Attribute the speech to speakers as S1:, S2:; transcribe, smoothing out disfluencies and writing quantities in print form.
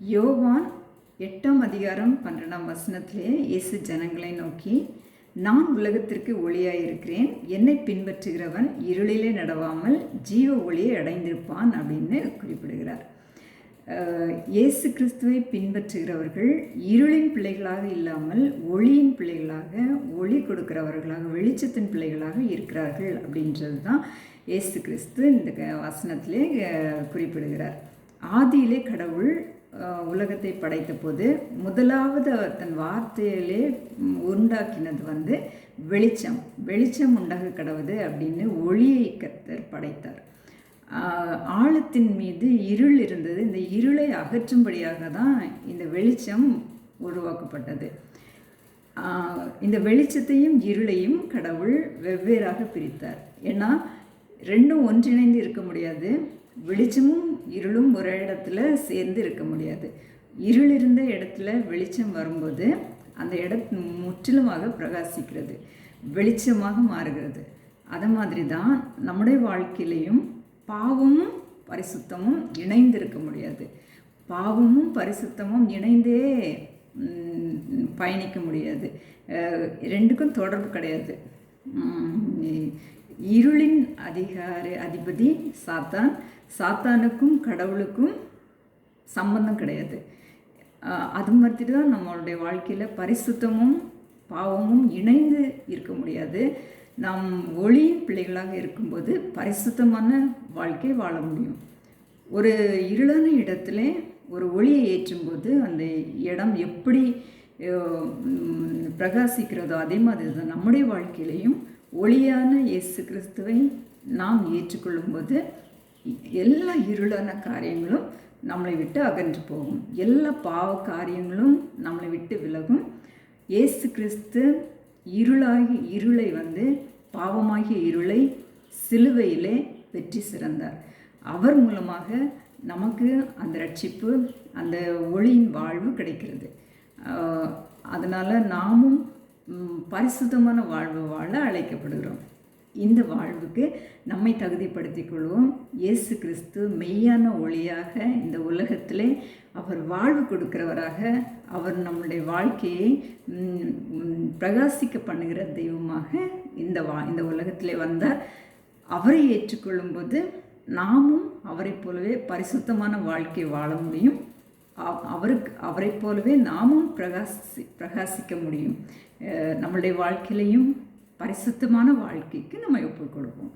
S1: யோவான் 8:12 இயேசு ஜனங்களை நோக்கி, நான் உலகத்திற்கு ஒளியாயிருக்கிறேன், என்னை பின்பற்றுகிறவன் இருளிலே நடவாமல் ஜீவ ஒளியை அடைந்திருப்பான் அப்படின்னு குறிப்பிடுகிறார். இயேசு கிறிஸ்துவை பின்பற்றுகிறவர்கள் இருளின் பிள்ளைகளாக இல்லாமல் ஒளியின் பிள்ளைகளாக, ஒளி கொடுக்கிறவர்களாக, வெளிச்சத்தின் பிள்ளைகளாக இருக்கிறார்கள் அப்படின்றது தான் இயேசு கிறிஸ்து இந்த வசனத்திலே குறிப்பிடுகிறார். ஆதியிலே கடவுள் உலகத்தை படைத்த போது முதலாவது தன் வார்த்தையிலே உண்டாக்கினது வெளிச்சம். வெளிச்சம் உண்டாக கடவுது அப்படின்னு ஒளியை கர்த்தர் படைத்தார். ஆழத்தின் மீது இருள் இருந்தது. இந்த இருளை அகற்றும்படியாக தான் இந்த வெளிச்சம் உருவாக்கப்பட்டது. இந்த வெளிச்சத்தையும் இருளையும் கடவுள் வெவ்வேறாக பிரித்தார். ஏன்னா ரெண்டும் ஒன்றிணைந்து இருக்க முடியாது. வெளிச்சமும் இருளும் ஒரு இடத்துல சேர்ந்து இருக்க முடியாது. இருள் இருந்த இடத்துல வெளிச்சம் வரும்போது அந்த இடம் முற்றிலுமாக பிரகாசிக்கிறது, வெளிச்சமாக மாறுகிறது. அதை மாதிரி தான் நம்முடைய வாழ்க்கையிலையும் பாவமும் பரிசுத்தமும் இணைந்து இருக்க முடியாது. பாவமும் பரிசுத்தமும் இணைந்தே பயணிக்க முடியாது. ரெண்டுக்கும் தொடர்பு கிடையாது. இருளின் அதிபதி சாத்தான். சாத்தானுக்கும் கடவுளுக்கும் சம்பந்தம் கிடையாது. அது மாதிரி தான் நம்மளுடைய வாழ்க்கையில் பரிசுத்தமும் பாவமும் இணைந்து இருக்க முடியாது. நாம் ஒளியின் பிள்ளைகளாக இருக்கும்போது பரிசுத்தமான வாழ்க்கை வாழ முடியும். ஒரு இருளான இடத்துல ஒரு ஒளியை ஏற்றும்போது அந்த இடம் எப்படி பிரகாசிக்கிறதோ அதே மாதிரி தான் நம்முடைய வாழ்க்கையிலையும் ஒளியான இயேசு கிறிஸ்துவை நாம் ஏற்றுக்கொள்ளும்போது எல்லா இருளான காரியங்களும் நம்மளை விட்டு அகன்று போகும். எல்லா பாவ காரியங்களும் நம்மளை விட்டு விலகும். இயேசு கிறிஸ்து இருளை பாவமாகிய இருளை சிலுவையிலே வெற்றி சிறந்தார். அவர் மூலமாக நமக்கு அந்த ரட்சிப்பு, அந்த ஒளியின் வாழ்வு கிடைக்கிறது. அதனால் நாமும் பரிசுத்தமான வாழ்வு வாழ அழைக்கப்படுகிறோம். இந்த வாழ்வுக்கு நம்மை தகுதிப்படுத்திக் கொள்வோம். இயேசு கிறிஸ்து மெய்யான ஒளியாக இந்த உலகத்திலே அவர் வாழ்வு கொடுக்கிறவராக, அவர் நம்முடைய வாழ்க்கையை பிரகாசிக்க பண்ணுகிற தெய்வமாக இந்த உலகத்திலே வந்தார். அவரை ஏற்றுக்கொள்ளும்போது நாமும் அவரை போலவே பரிசுத்தமான வாழ்க்கை வாழ முடியும். அவரை போலவே நாமும் பிரகாசிக்க முடியும். நம்மளுடைய வாழ்க்கையிலையும் பரிசுத்தமான வாழ்க்கைக்கு நம்ம ஒப்புக் கொடுப்போம்.